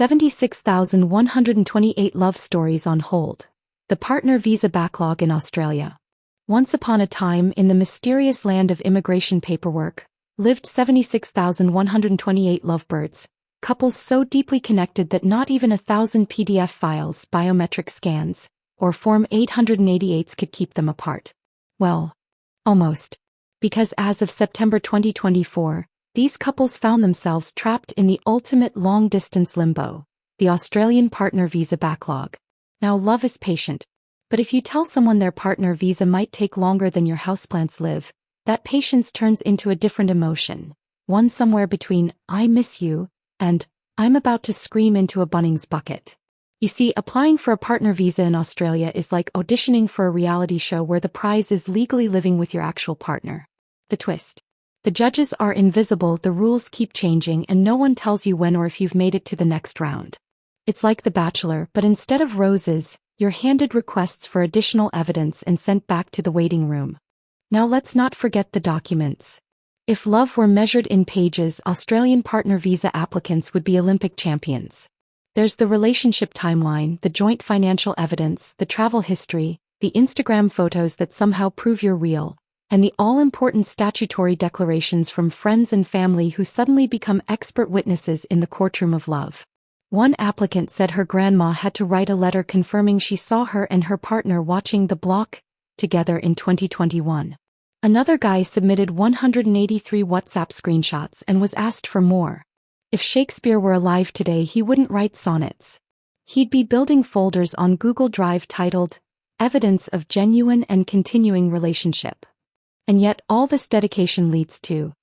76,128 love stories on hold. The partner visa backlog in Australia. Once upon a time, in the mysterious land of immigration paperwork, lived 76,128 lovebirds, couples so deeply connected that not even 1,000 PDF files, biometric scans, or Form 888s could keep them apart. Well, almost. Because as of September 2024, these couples found themselves trapped in the ultimate long-distance limbo, the Australian partner visa backlog. Now, love is patient. But if you tell someone their partner visa might take longer than your houseplants live, that patience turns into a different emotion, one somewhere between, I miss you, and, I'm about to scream into a Bunnings bucket. You see, applying for a partner visa in Australia is like auditioning for a reality show where the prize is legally living with your actual partner. The twist. The judges are invisible, the rules keep changing, and no one tells you when or if you've made it to the next round. It's like The Bachelor, but instead of roses, you're handed requests for additional evidence and sent back to the waiting room. Now let's not forget the documents. If love were measured in pages, Australian partner visa applicants would be Olympic champions. There's the relationship timeline, the joint financial evidence, the travel history, the Instagram photos that somehow prove you're real, and the all-important statutory declarations from friends and family who suddenly become expert witnesses in the courtroom of love. One applicant said her grandma had to write a letter confirming she saw her and her partner watching The Block together in 2021. Another guy submitted 183 WhatsApp screenshots and was asked for more. If Shakespeare were alive today, he wouldn't write sonnets. He'd be building folders on Google Drive titled, Evidence of Genuine and Continuing Relationship. And yet all this dedication leads to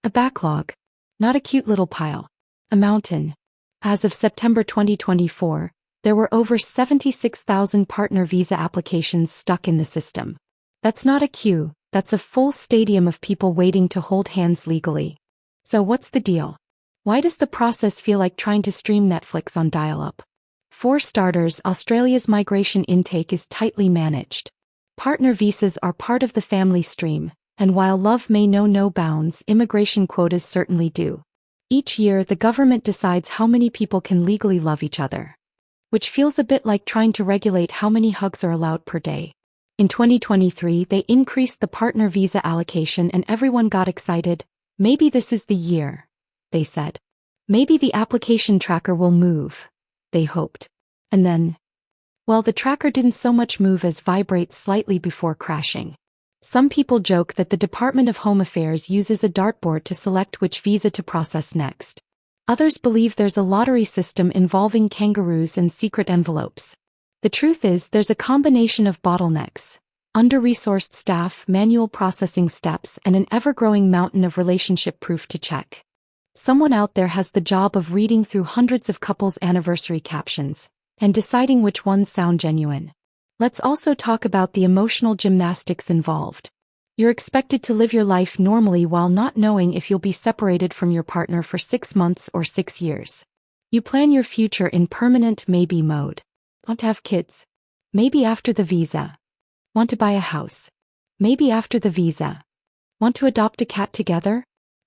a backlog. Not a cute little pile. A mountain. As of September 2024, there were over 76,000 partner visa applications stuck in the system. That's not a queue, that's a full stadium of people waiting to hold hands legally. So what's the deal? Why does the process feel like trying to stream Netflix on dial-up? For starters, Australia's migration intake is tightly managed. Partner visas are part of the family stream, and while love may know no bounds, immigration quotas certainly do. Each year, the government decides how many people can legally love each other. Which feels a bit like trying to regulate how many hugs are allowed per day. In 2023, they increased the partner visa allocation and everyone got excited. Maybe this is the year, they said. Maybe the application tracker will move, they hoped. And then, well, the tracker didn't so much move as vibrate slightly before crashing. Some people joke that the Department of Home Affairs uses a dartboard to select which visa to process next. Others believe there's a lottery system involving kangaroos and secret envelopes. The truth is, there's a combination of bottlenecks, under-resourced staff, manual processing steps, and an ever-growing mountain of relationship proof to check. Someone out there has the job of reading through hundreds of couples' anniversary captions and deciding which ones sound genuine. Let's also talk about the emotional gymnastics involved. You're expected to live your life normally while not knowing if you'll be separated from your partner for 6 months or 6 years. You plan your future in permanent maybe mode. Want to have kids? Maybe after the visa. Want to buy a house? Maybe after the visa. Want to adopt a cat together?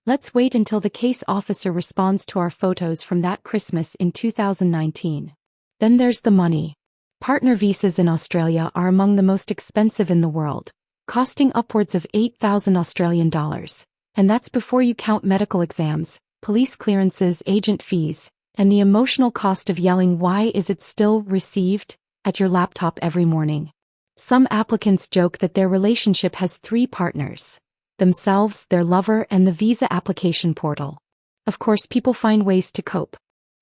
Let's wait until the case officer responds to our photos from that Christmas in 2019. Then there's the money. Partner visas in Australia are among the most expensive in the world, costing upwards of $8,000 Australian dollars. And that's before you count medical exams, police clearances, agent fees, and the emotional cost of yelling "Why is it still received?" at your laptop every morning. Some applicants joke that their relationship has 3 partners: themselves, their lover, and the visa application portal. Of course, people find ways to cope.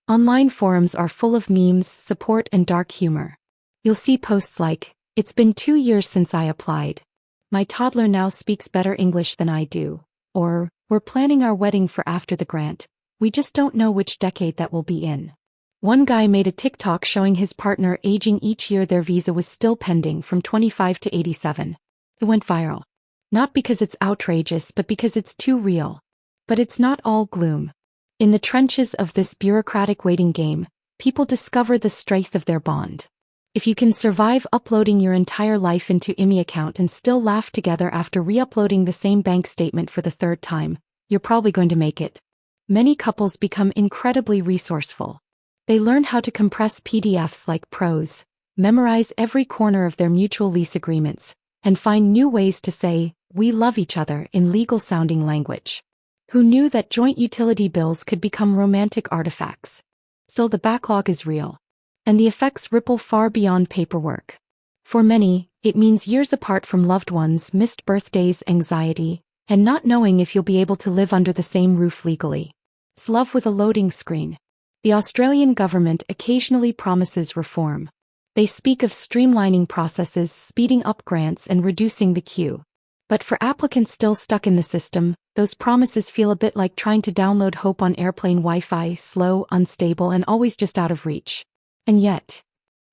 Online forums are full of memes, support, and dark humor. You'll see posts like, "It's been 2 years since I applied. My toddler now speaks better English than I do." Or, "We're planning our wedding for after the grant. We just don't know which decade that will be in." One guy made a TikTok showing his partner aging each year their visa was still pending from 25 to 87. It went viral. Not because it's outrageous, but because it's too real. But it's not all gloom. In the trenches of this bureaucratic waiting game, people discover the strength of their bond. If you can survive uploading your entire life into IME account and still laugh together after re-uploading the same bank statement for the 3rd time, you're probably going to make it. Many couples become incredibly resourceful. They learn how to compress PDFs like pros, memorize every corner of their mutual lease agreements, and find new ways to say, "We love each other" in legal-sounding language. Who knew that joint utility bills could become romantic artifacts? Still, the backlog is real. And the effects ripple far beyond paperwork. For many, it means years apart from loved ones, missed birthdays, anxiety, and not knowing if you'll be able to live under the same roof legally. It's love with a loading screen. The Australian government occasionally promises reform. They speak of streamlining processes, speeding up grants, and reducing the queue. But for applicants still stuck in the system, those promises feel a bit like trying to download hope on airplane Wi-Fi, slow, unstable, and always just out of reach. And yet,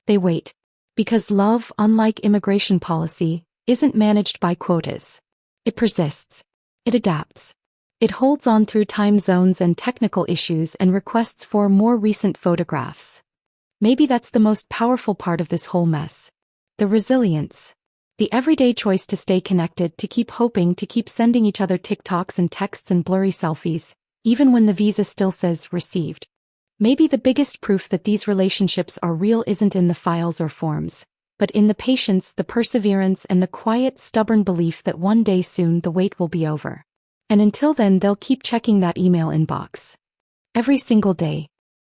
they wait. Because love, unlike immigration policy, isn't managed by quotas. It persists. It adapts. It holds on through time zones and technical issues and requests for more recent photographs. Maybe that's the most powerful part of this whole mess. The resilience. The everyday choice to stay connected, to keep hoping, to keep sending each other TikToks and texts and blurry selfies, even when the visa still says received. Maybe the biggest proof that these relationships are real isn't in the files or forms, but in the patience, the perseverance, and the quiet, stubborn belief that one day soon the wait will be over. And until then, they'll keep checking that email inbox. Every single day.